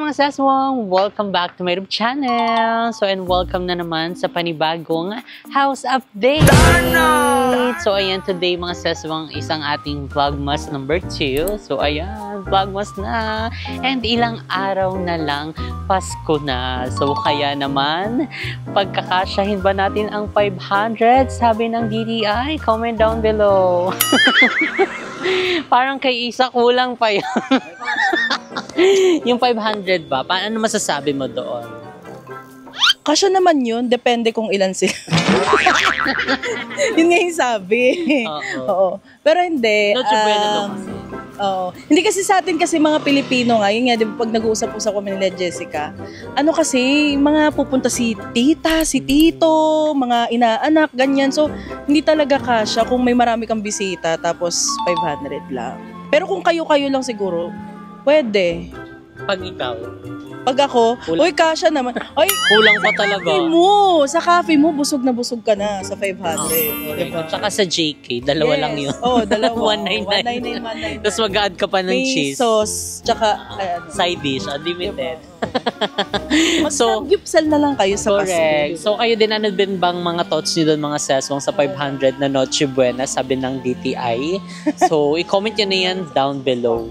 mga saswang! Welcome back to my YouTube channel! So, and welcome na naman sa panibagong house update! So, ayan, today mga saswang, isang ating vlogmas number 2. So, ayan, vlogmas na! And ilang araw na lang, Pasko na. So, kaya naman, pagkakasyahin ba natin ang 500? Sabi ng DTI, comment down below. Parang kay Isa, kulang pa yun. Yung 500 ba? Paano masasabi mo doon? Kasya naman yun. Depende kung ilan sila. Yun nga yung sabi. Oo. Pero hindi. Hindi kasi sa atin kasi mga Pilipino nga, yun nga, diba, pag nag-uusap-usap kami nila Jessica, ano kasi, mga pupunta si tita, si tito, mga inaanak, ganyan. So, hindi talaga kasya kung may marami kang bisita, tapos 500 lang. Pero kung kayo-kayo lang siguro, pwede. Pag ikaw? Pag ako, uy, kasya naman. Ay, kulang pa talaga. Sa cafe mo, busog na busog ka na sa 500. Diba? Tsaka sa JK, dalawa lang yun. Oo, dalawa. 199. Tapos mag-add ka pa ng cheese. May sauce, tsaka side dish, unlimited. So, gipsal na lang kayo sa Pasko. Correct. So, kayo din, ano din bang mga thoughts nyo doon, mga seswang sa 500 na Noche Buena, sabi ng DTI. So, i-comment nyo na yan down below.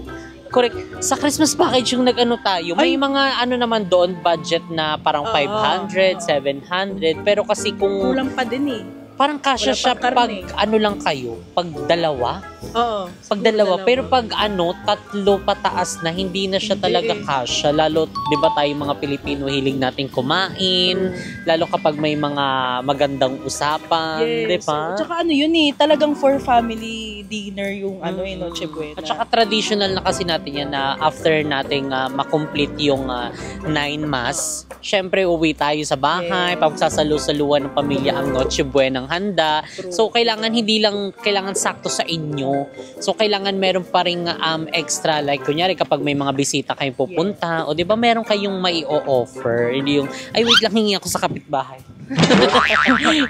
Correct. Sa Christmas package yung nag-ano tayo, may mga ano naman doon, budget na parang 500, 700, pero kasi kung... Kulang pa din eh. Parang kasya siya pag ano lang kayo, pag dalawa. Oo. Pag dalawa. Pero pag ano, tatlo pataas na, hindi na siya talaga kasya. Lalo, di ba tayo mga Pilipino, hiling natin kumain. Lalo kapag may mga magandang usapan, di ba? Tsaka ano yun eh, talagang for family dinner yung ano eh, Noche Buena. At saka traditional na kasi natin yan na after nating makomplete yung 9 mass, syempre uwi tayo sa bahay, pagsasalu-saluan ng pamilya ang Noche Buena handa. So, kailangan hindi lang kailangan sakto sa inyo. So, kailangan meron pa ring extra. Like, kunyari, kapag may mga bisita kayong pupunta, o di ba meron kayong mai-o-offer. Hindi yung, ay wait lang, hingi ako sa kapitbahay.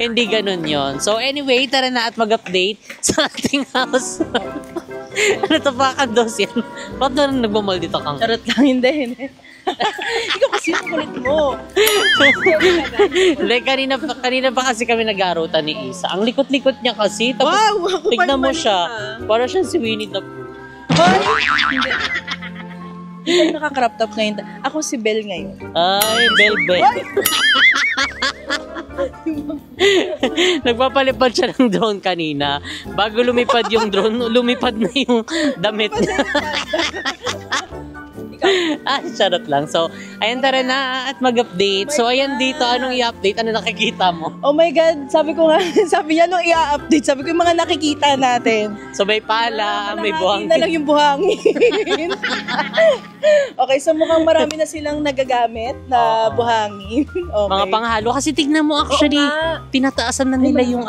Hindi ganun yon. So, anyway, tara na at mag-update sa ating house. Ano to pa ka dos yan? Ba't na nagmamal dito kang? Charot lang, hindi. Ikaw kasi yung kulit mo. Like, kanina pa kasi kami nag-aarutan ni Isa. Ang likot-likot niya kasi. Tapos, tignan mo siya. Para siyang si Winnie the Pooh. Hindi. Hindi nakakrop top ngayon. Ako si Belle ngayon. Ay, Belle. Nagpapalipad siya ng drone kanina. Bago lumipad yung drone, lumipad na yung damit niya. Charot lang. So, ayan, tara na at mag-update. So, ayan dito, anong i-update? Ano nakikita mo? Oh my God, sabi ko nga, sabi niya nung i-update, sabi ko yung mga nakikita natin. So, may pala, may buhangin. Na lang yung buhangin. Okay, so mukhang marami na silang nagagamit na buhangin. Okay. Mga panghalo. Kasi tignan mo actually, tinataasan na nila yung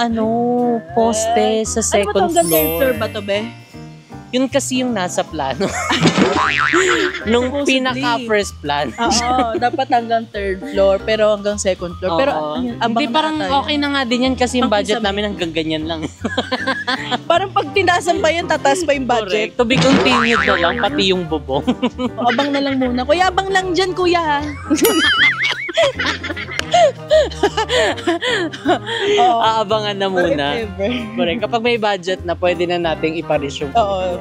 poste sa second floor. Ano ba third floor ba to, be? Yun kasi yung nasa plano. Nung pinaka-first plan. Oo, dapat hanggang third floor, pero hanggang second floor. Pero hindi, parang okay na nga din yan kasi yung budget namin hanggang ganyan lang. Parang pag tinasan pa yan, tataas pa yung budget. Correct. To be continued na lang, pati yung bubong. Abang na lang muna. Kuya, abang lang dyan, kuya. Aabangan na muna. Correct. Kapag may budget na, pwede na nating iparish yung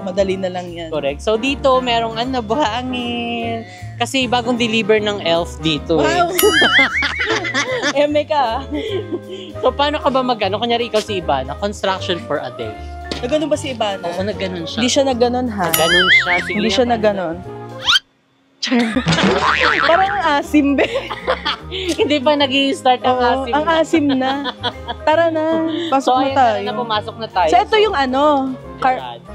madali na lang yan. Correct. So dito, merong buhangin. Kasi bagong deliver ng elf dito. Wow! Eme ka. So paano ka ba kunyari ikaw si Ivana, construction for a day. Nagganon ba si Ivana? Oo, nagganon siya. Hindi siya nagganon ha? Nagganon siya. Hindi siya nagganon. Parang asim, be. Hindi pa nag-i-start ang asim. Ang asim na. Tara na. Pasok na tayo. So, pumasok na tayo. So, ito yung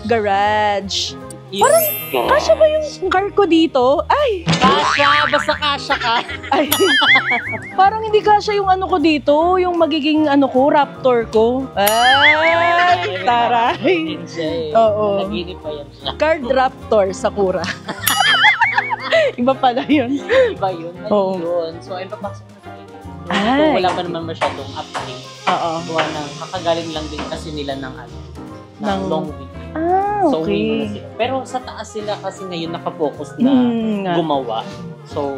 garage. Parang, kasya ba yung car ko dito? Ay! Kasya! Basta kasya ka. Ay! Parang hindi kasya yung ko dito. Yung magiging Raptor ko. Ay! Taray! Oo. Naginip pa yan siya. Card Raptor, Sakura. Iba pala yun. Iba yun. Oo. Yun. So, ay papasok na tayo. Ay. So, wala pa naman masyadong update. Oo. Kakagaling lang din kasi nila ng long weekend. So, okay. uwi na sila. Pero sa taas sila kasi ngayon nakafocus na nga. gumawa. So,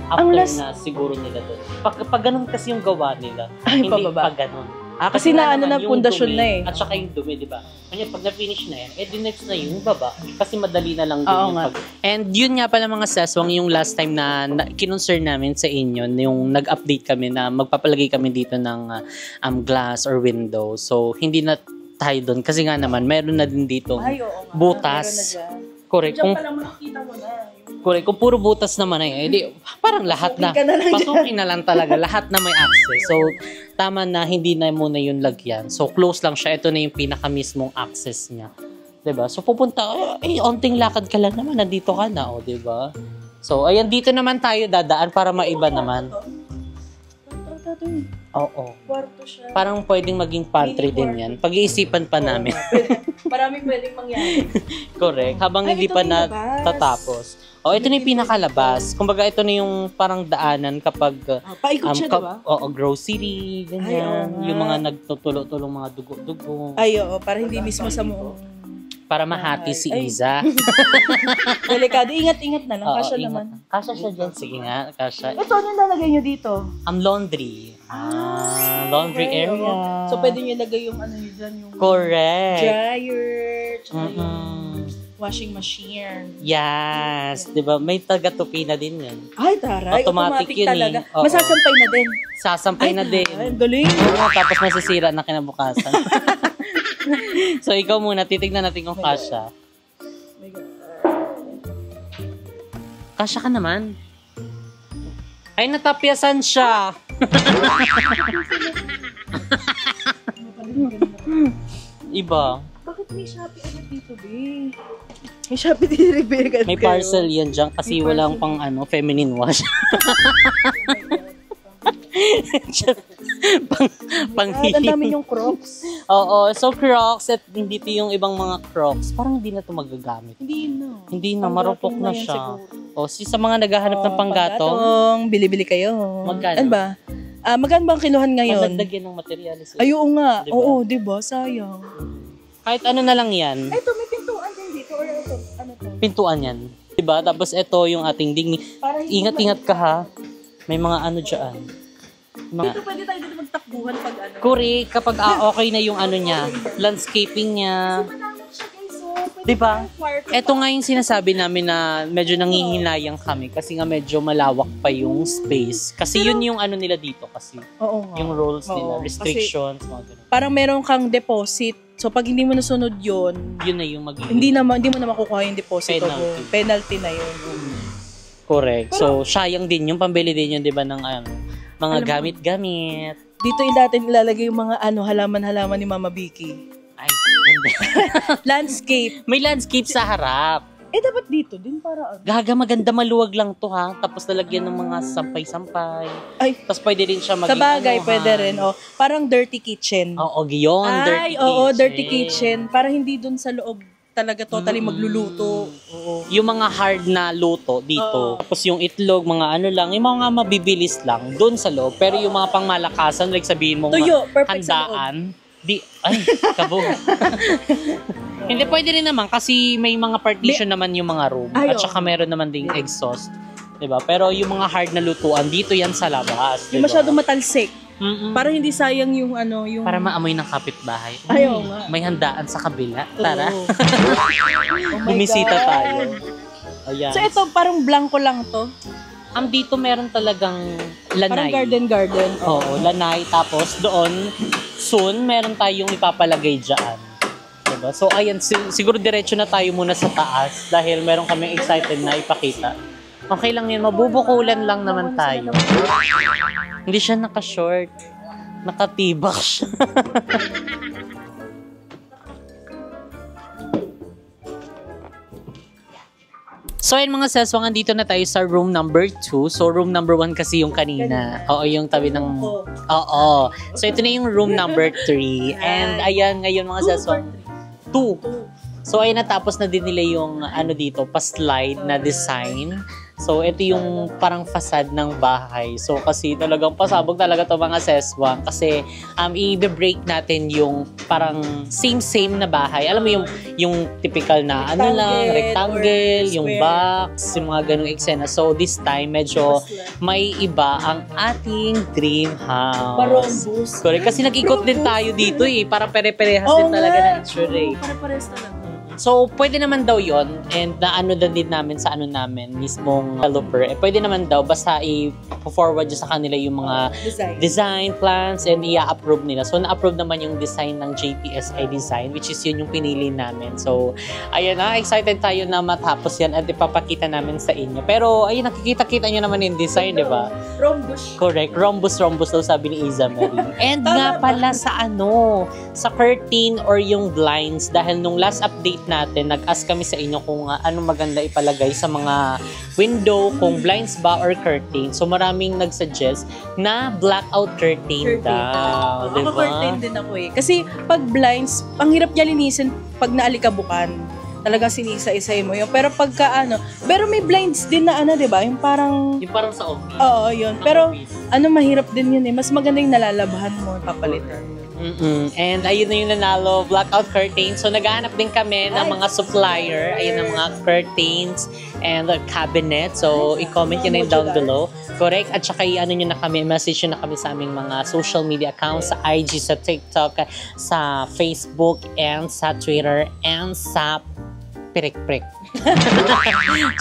after na siguro nila doon. Pag ganun kasi yung gawa nila, Ay, hindi pababa. pa ganun. Kasi na ano na yung pundasyon dumi, na eh. At saka yung dumi, di ba? Kanya pag na-finish na yan, the next na yung baba. Kasi madali na lang din Oo yung nga. And yun nga pala mga seswang, yung last time na kinonsern namin sa inyo, yung nag-update kami na magpapalagay kami dito ng glass or window. So, hindi na tayo doon. Kasi nga naman, meron na din dito Ay, oo nga. butas. Meron na dyan. Correct. Diyan pa lang makikita mo na. Correct. Kung puro butas naman ay, edi, parang lahat na. Pasukin ka na lang Pasukin na lang talaga. Lahat na may access. So, tama na, hindi na muna yung lagyan. So, close lang siya. Ito na yung pinaka mismong access niya. 'Di ba? So, pupunta, onting lakad ka lang naman. Nandito ka na, 'di ba? So, ayan, dito naman tayo dadaan para maiba naman. Oo. Kwarto siya. Parang pwedeng maging pantry din yan. Pag-iisipan pa namin. Maraming pwedeng mangyari. Correct. Habang hindi pa natatapos. Ito na yung pinakalabas. Kumbaga, ito na yung parang daanan kapag Paikot siya, diba? grocery, ganyan. Ay, yung mga nagtutulo-tulong mga dugo-dugo. Ay, oo. Para hindi mismo sa mo. Para mahati si Iza. Delikado. Ingat-ingat na lang. Oo, Kasya ingat. naman. Kasya siya dyan. Sige nga, kasya. Ito, ano yung lalagay nyo dito? Laundry. Laundry Okay, area. oo. So, pwede nyo lagay yung ano nyo dyan, yung Correct. dryer, tsaka yung washing machine. Yes. Diba? May taga-tupi na din yan. Ay, taray. Automatic yun talaga. eh. Oo. Masasampay na din. Sasampay na din. Ay, galing. Oo, tapos masisira na kinabukasan. So, ikaw muna. Titignan natin kung kasya. My God. Kasya ka naman. Ay, natapyasan siya. Iba. Bakit may Shopee agad dito, be? May Shopee delivery agad May kayo. parcel yan dyan kasi May walang parcel. pang feminine wash. pang Ang dami yung Crocs. Oo, so Crocs at hindi to yung ibang mga Crocs. Parang hindi na to magagamit. Hindi na. Hindi na, Panggatong marupok na yan siya. siguro. O, sa mga naghahanap ng panggatong, Bili-bili kayo. Magkano? Ano ba? Magkano ba ang kinuhan ngayon? madagdag yan ng materialis. Ay, oo nga. Diba? Oo, diba? Sayang. Kahit ano na lang yan, Ito, may pintuan din dito. Or ito, ano to? pintuan yan. Diba? Tapos ito yung ating dingding. Para hindi Ingat-ingat ka ha. May mga ano dyan. Dito pwede tayo dito magtakbuhan pag ano. Kuri, kapag okay na yung ano niya, landscaping niya. Malawak siya, guys. So, pwede Diba? tayong kwarto. Ito nga yung sinasabi namin na medyo nangihinayang kami kasi nga medyo malawak pa yung space. Kasi yun yung ano nila dito kasi. Oo nga. Yung rules nila, Oo, restrictions, mga ganun. Parang meron kang deposit. So, pag hindi mo nasunod yun, Yun na yung magiging hindi mo na makukuha yung deposito mo. Penalty. Penalty na yun. correct. So, sayang din yung pambili din yun, di ba, ng ano, mga Alam mo- gamit-gamit. Dito yung dati nilalagay yung mga halaman-halaman ni Mama Vicky. Ay, hindi. Landscape. May landscape sa harap. Dapat dito din para ano. Gaga, maganda, maluwag lang to ha. Tapos lalagyan ng mga sampay-sampay. Ay, Tapos pwede din siya maging sa bagay, ano, pwede ha? rin. Oh. Parang dirty kitchen. Oo, yun. Ay, oo, dirty kitchen. Para hindi dun sa loob talaga totally magluluto. Oo. Yung mga hard na luto dito. Oo. Tapos yung itlog, mga ano lang, yung mga mabibilis lang doon sa loob. Pero yung mga pangmalakasan, like sabihin mo Tuyo, perfect sa loob. handaan, ay, kabo. Hindi, pwede rin naman kasi may mga partition naman yung mga room. Ay, At oo. saka meron naman ding exhaust. Diba? Pero yung mga hard na lutuan, dito yan sa labas. Yung diba? masyado matalsik. Mm-mm. Para hindi sayang yung ano, yung... Para maamoy ng kapitbahay. Ay, oo nga. May handaan sa kabila. Oo. Tara, Oh my bumisita God. tayo. Ayan. So ito, parang blanco lang to. Dito meron talagang lanay. Parang garden. Oo, lanay. Tapos doon, soon, meron tayong ipapalagay dyan. Diba? So, ayan, siguro diretso na tayo muna sa taas dahil meron kaming excited na ipakita. Okay lang yun, mabubukulan lang naman tayo. Hindi siya naka-short. Nakatibak siya. So, ayun mga seswang, andito na tayo sa room number 2. So, room number 1 kasi yung kanina. Oo, yung tabi ng... Oo. So, ito na yung room number 3. And, ayan, ngayon mga seswang... 2. So, ayun, natapos na din nila yung ano dito, pa-slide na design. So, ito yung parang facade ng bahay. So, kasi talagang pasabog talaga to mga seswang. Kasi, i-break natin yung parang same na bahay. Alam mo yung typical na rectangle, yung box, yung mga ganung eksena. So, this time, medyo may iba ang ating dream house. Barombus. Correct. Kasi nag-ikot din tayo dito para pere-perehas din talaga ng itsura. Para-parehas talaga. So, pwede naman daw yon and naano din namin sa namin, mismong developer. Pwede naman daw, basta i-forward sa kanila yung mga design plans and i-approve nila. So, na-approve naman yung design ng JPSI design, which is yun yung pinili namin. So, ayan na, excited tayo na matapos yan at ipapakita namin sa inyo. Pero, ayun, nakikita-kita nyo naman yung design, di ba? Rhombus. Correct. Rhombus daw sabi ni Iza Marie. And nga pala sa sa curtain or yung blinds, dahil nung last update natin, nag-ask kami sa inyo kung ano maganda ipalagay sa mga window, kung blinds ba or curtain. So maraming nag-suggest na blackout curtain daw. Ako curtain din ako Kasi pag blinds, ang hirap niya linisin pag naalikabukan. Talagang sinisa-isay mo yun. Pero pagka pero may blinds din na di ba? Yung parang sa office. Oo, yun. Pero mahirap din yun Mas maganda yung nalalabahan mo, papalitan. And ayun na yung nanalo, blackout curtain. So naghahanap din kami ng mga supplier. Ayun ang mga curtains and the cabinet. So i-comment nyo na yun down below. Correct? At saka nyo na kami, message nyo na kami sa aming mga social media accounts, sa IG, sa TikTok, sa Facebook, and sa Twitter, and sa pirik-pirik.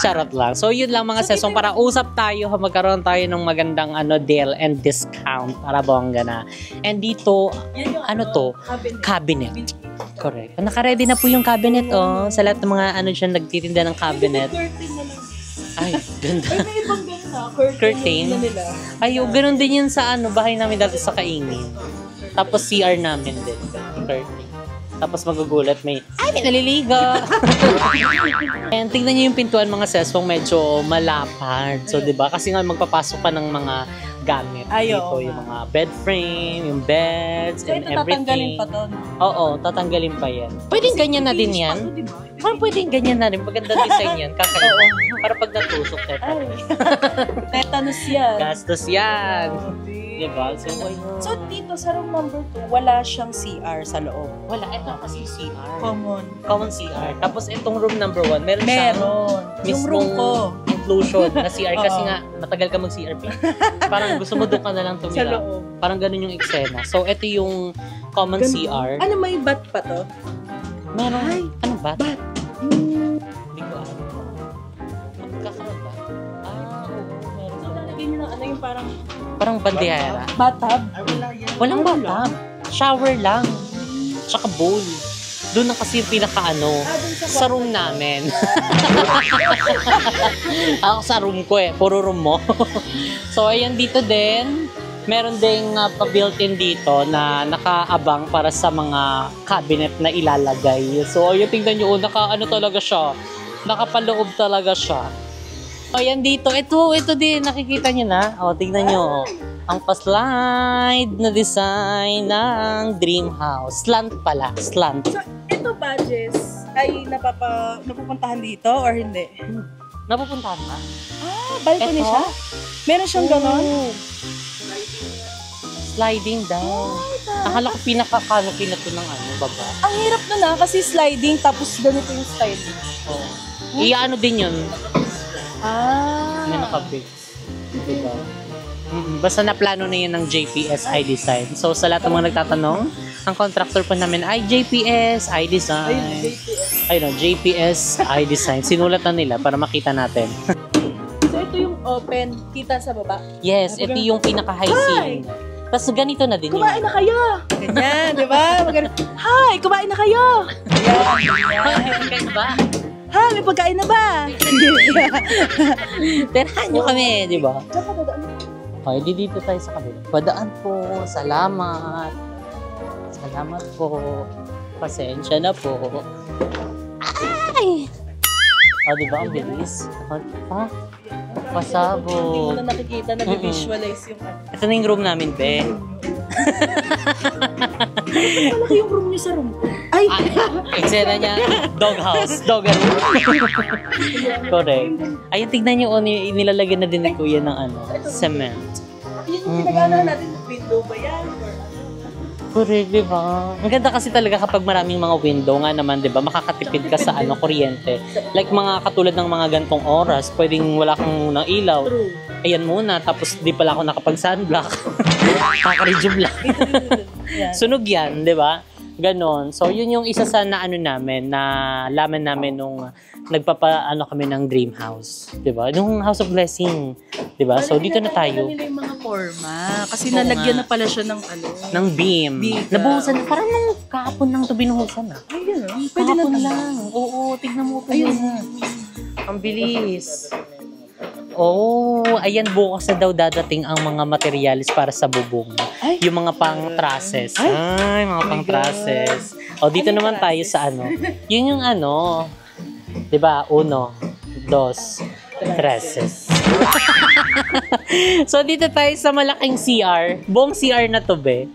Charot lang. So, yun lang mga sesong para usap tayo, magkaroon tayo ng magandang deal and discount para bongga na. And dito, cabinet. Correct. Naka-ready na po yung cabinet, sa lahat ng mga dyan nagtitinda ng cabinet. Ay, ganda. May ibang curtain. Ay, ganun din yun sa bahay namin dati sa Kaingin. Tapos CR namin din. Curtain. Tapos magugulat may naliligo. And tingnan niyo yung pintuan mga sesong medyo malapad. So, di ba? Kasi nga magpapasok pa ng mga gamit dito. Yung mga bed frame, yung beds, and everything. Tatanggalin pa to. Oo, tatanggalin pa yan. Pwedeng ganyan na din yan. Parang pwedeng ganyan na rin. Maganda design yan. Kakaiba. Para pag natusok, tetanus yan. Gastos yan. Diba? So, dito sa room number 2, wala siyang CR sa loob. Wala. Ito kasi CR. Common CR. Tapos itong room number 1, meron siyang yung room ko. Inclusion na CR kasi nga matagal ka mag-CR. Parang gusto mo doon ka na lang tumira. Sa loob. Parang ganun yung eksena. So, ito yung common CR. Ano, may bat pa to? Meron. Anong bat? Bat. Hindi ko alam. Magkakaroon ba? Meron. So, lalagyan nyo ng yung parang bandihera. Bathtub? Walang bathtub. Shower lang. Tsaka bowl. Doon na kasi yung sa room namin. Ako sa room ko puro room mo. So, ayan dito din. Meron ding pa-built-in dito na nakaabang para sa mga cabinet na ilalagay. So, ayun, tingnan nyo, talaga siya. Nakapaloob talaga siya. Ayan dito, ito din, nakikita nyo na. Tingnan nyo, ang pa-slide na design ng dream house. Slant pala, slant. So, ito badges ay napupuntahan dito or hindi? Napupuntahan na? Balcony siya? Meron siyang ganon? Sliding down. Akala ko pinaka-canopy na to ng baba. Ang hirap nun kasi sliding tapos ganito yung sliding. Iyaano din yun. May naka-base. Diba? Basta naplano na yun ng JPSI Design. So, sa lahat ng mga nagtatanong, ang contractor po namin ay JPSI Design. Ayun, JPSI Design. Sinulat na nila para makita natin. So, ito yung open, kita sa baba? Yes, ito yung pinaka-high ceiling. Tapos ganito na din kumain na kayo! Ganyan, di ba? Hi! Kumain na kayo! Kumain ba? Ha, may pagkain na ba? Tirahan nyo kami, di ba? Okay, dito tayo sa kabila. Padaan po, salamat. Salamat po. Pasensya na po. Ay! Di ba? Ang bilis. Pasabo. Hindi mo na nakikita, nag-visualize yung Ito na yung room namin, be. Malaki yung room niyo sa room ko. Ay, Ay! Eksena niya, doghouse, doggery. Correct. Ayun, tignan niyo, nilalagyan na din ni Kuya ng cement. Yung pinag-ano natin, window ba yan? Correct, di ba? Ang ganda kasi talaga kapag maraming mga window nga naman, di ba? Makakatipid ka sa kuryente. Like mga katulad ng mga gantong oras, pwedeng wala kang ilaw. Ayan muna, tapos di pala ako nakapag-sunblock. Kaka-resume lang. Sunog yan, di ba? Ganon. So, yun yung isa sa namin, na laman namin nung kami ng dream house. Diba? Nung House of Blessing. Diba? So, dito na tayo. Nila yung mga forma. Kasi nalagyan na pala siya ng ng beam. Nabuhusan na. Parang nung kahapon lang ito binuhusan na. Ay, gano'n. Pwede na lang. Oo, tignan mo ito. Ayun na. Ang bilis. Oh, ayan, bukas na daw dadating ang mga materialis para sa bubong. Ay, yung mga pang-trusses. Ay, mga pang-trusses. O, dito naman tayo sa Yun yung diba? 1, 2, 3. So, dito tayo sa malaking CR. Buong CR na to, be.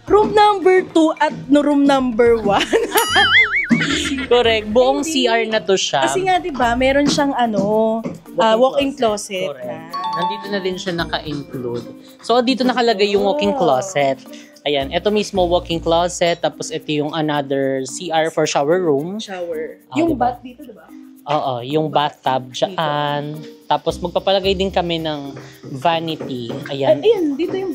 Room number 2 at room number 1. Correct. Buong CR na to siya. Kasi nga, diba, meron siyang walk-in closet. Nandito na din siya naka-include. So, dito nakalagay yung walk-in closet. Ayan, ito mismo walk-in closet. Tapos, ito yung another CR for shower room. Yung bath dito, diba? Oo, yung bathtub dyan. Tapos, magpapalagay din kami ng vanity. Ayan. Ayan, dito yung,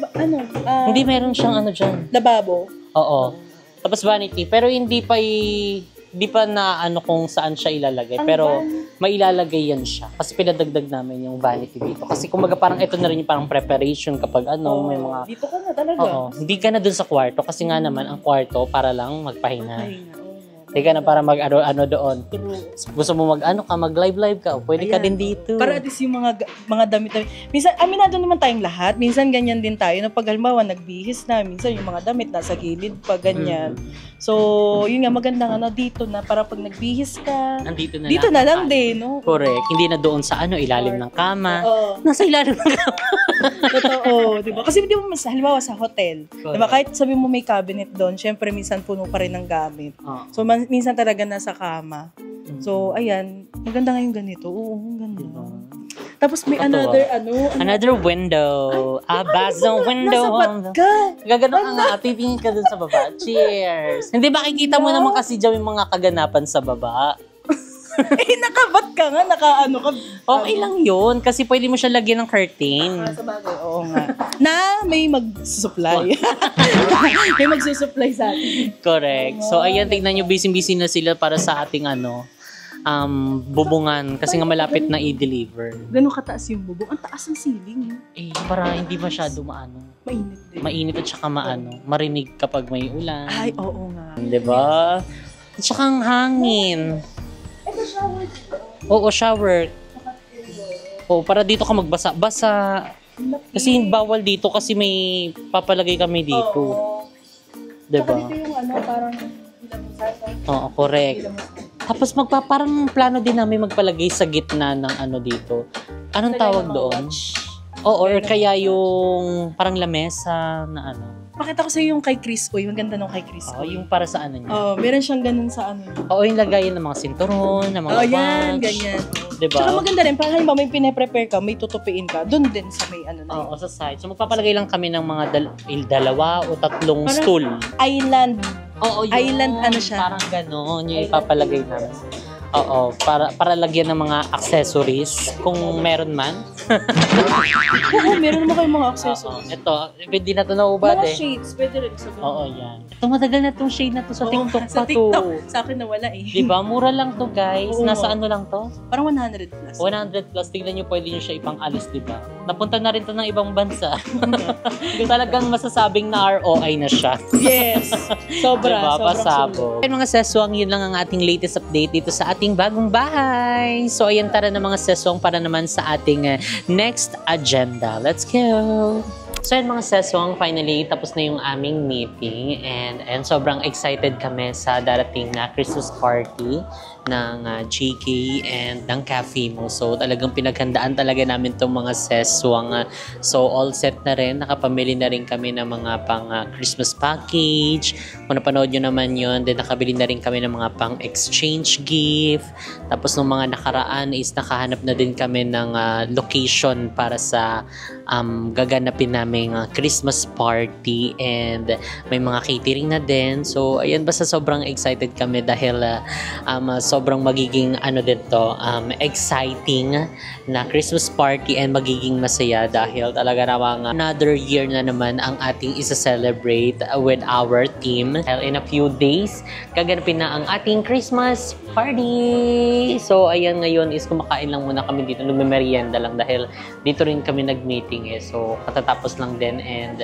hindi meron siyang dyan. Lababo. Oo. Tapos vanity. Pero hindi pa na kung saan siya ilalagay. Pero mailalagay yan siya. Kasi pinadagdag namin yung vanity dito. Kasi kumbaga parang ito na rin yung parang preparation kapag may mga... Dito ka na talaga. Oo. Hindi ka na dun sa kwarto. Kasi nga naman ang kwarto para lang magpahinga. Hindi ka na para mag-ano doon. Gusto mo mag-live ka. Pwede ka din dito. Para at least yung mga damit-damit. Minsan, aminado naman tayong lahat. Minsan ganyan din tayo. Na pag halimbawa, nagbihis na. Minsan yung mga damit nasa gilid pa, ganyan. So, yun nga, maganda dito na. Para pag nagbihis ka, dito na lang din, no? Correct. Hindi na doon sa ilalim ng kama. Nasa ilalim ng kama. Totoo, di ba? Kasi di ba, halimbawa sa hotel, di ba? Kahit sabi mo may cabinet doon, syempre minsan puno pa rin ng gamit. So, minsan talaga nasa kama. So, ayan. Maganda nga yung ganito. Oo, ganda. Tapos may another window. Basong window. Nasa ka. Gaganon ka nga. Titingin ka dun sa baba. Cheers. Hindi ba kikita mo naman kasi dyan yung mga kaganapan sa baba? Nakabat ka nga. ka. Okay lang yun. Kasi pwede mo siya lagyan ng curtain. Sa bagay, oo nga. Na may mag-supply. May magsusupply sa atin. Correct. So, ayan, tignan nyo, busy-busy na sila para sa ating bubungan. Kasi nga malapit na i-deliver. Gano'ng kataas yung bubong? Ang taas ng ceiling. Para hindi masyado mainit din. Mainit at saka marinig kapag may ulan. Ay, oo nga. Diba? At saka ang hangin. Ito shower. Oo, shower. Oo, para dito ka magbasa-basa. Kasi bawal dito kasi may papalagay kami dito. Diba? Saka dito yung parang oo, correct. Tapos parang plano din namin magpalagay sa gitna ng dito. Anong tawag doon? Oo, or kaya yung parang lamesa na Pakita ko sa'yo yung kay Chris. Uy, maganda nung kay Chris. Yung para sa niya. Meron siyang ganun sa niya. Oo, yung lagayan ng mga sinturon, ng mga watch. Yan, ganyan. Diba? Saka maganda rin, parang halimbawa may pine-prepare ka, may tutupiin ka, doon din sa may na yun. Oo, sa side. So magpapalagay lang kami ng mga 2 o 3 stool. Island. Oo, yun. Island siya. Parang gano'n, yung ipapalagay namin. Oo, para lagyan ng mga accessories kung meron man. Oo, meron naman kayong mga accessories. Ito, hindi na ito naubad mga shades, pwede rin sa ganun. Oo, yan. Ito, matagal na itong shade na to sa TikTok sa pa to. TikTok. Sa akin nawala Diba? Mura lang to, guys. Oo. Nasa lang to? Parang 100 plus. 100 plus. Tignan nyo, pwede nyo siya ipang-alis, diba? Napunta na rin to ng ibang bansa. Talagang masasabing na ROI na siya. Yes. Sobra. Diba? Sobrang Pasabog. Mga seswang, yun lang ang ating latest update dito sa ating bagong bahay. So, ayan, tara na mga seswang para naman sa ating next agenda. Let's go! So yan mga seswang, finally tapos na yung aming meeting and sobrang excited kami sa darating na Christmas party ng JK and ng Cafe Mo. So talagang pinaghandaan talaga namin itong mga seswang. So all set na rin, nakapamili na rin kami ng mga pang Christmas package. Kung napanood nyo naman yun, then nakabili na rin kami ng mga pang exchange gift. Tapos nung mga nakaraan is nakahanap na din kami ng location para sa gaganapin naming Christmas party and may mga catering na din. So ayan, basta sobrang excited kami dahil sobrang magiging exciting na Christmas party and magiging masaya dahil talaga namang another year na naman ang ating isa-celebrate with our team. In a few days, gaganapin na ang ating Christmas party. So ayan, ngayon is kumakain lang muna kami dito, nagme-merienda lang dahil dito rin kami nag-meeting So katatapos lang din and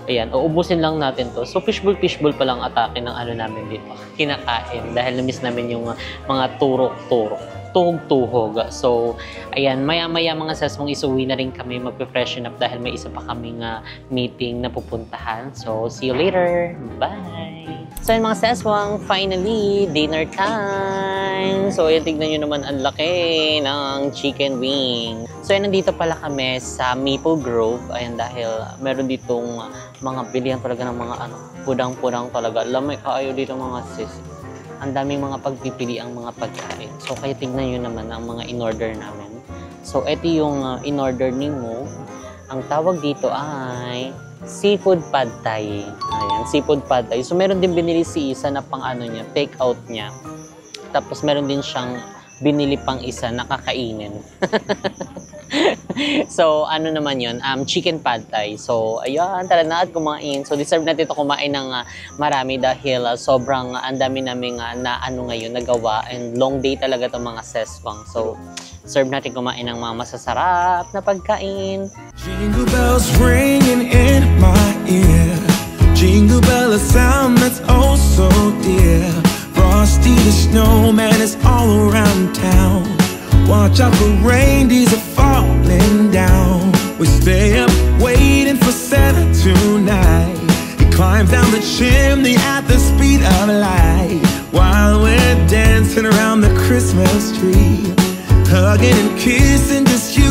ayan, uubusin lang natin to. So fishbowl pa lang atake ng namin dito. Kinakain dahil na-miss namin yung mga tuhog-tuhog. So ayan, maya-maya mga sesmong isuwi na rin kami, magpe-freshen up dahil may isa pa kaming meeting na pupuntahan. So see you later. Bye! So yun mga seswang, finally, dinner time! So ayan, tignan nyo naman ang laki ng chicken wing. So ayan, nandito pala kami sa Maple Grove. Ayan, dahil meron ditong mga bilihan talaga ng mga pudang-pudang talaga. Lamay kaayo dito mga sis. Ang daming mga pagpipili ang mga pagkain. So kaya tignan nyo naman ang mga in-order namin. So ito yung in-order ni Mo. Ang tawag dito ay seafood pad thai. Ayan, seafood pad thai. So meron din binili si Isa na pang niya, take out niya. Tapos meron din siyang binili pang isa na kakainin. So ano naman yun, chicken pad thai. So ayan, tara na at kumain. So deserve natin ito kumain ng marami dahil sobrang ang dami naming ngayon nagawa and long day talaga itong mga seswang. So serve natin kumain ng mga masasarap na pagkain. Jingle bells ringing in my ear. Jingle bell, a sound that's oh so dear. Frosty the snowman is all around town. Watch out for reindeers are falling down. We stay up waiting for Santa tonight. He climbs down the chimney at the speed of light while we're dancing around the Christmas tree, hugging and kissing just you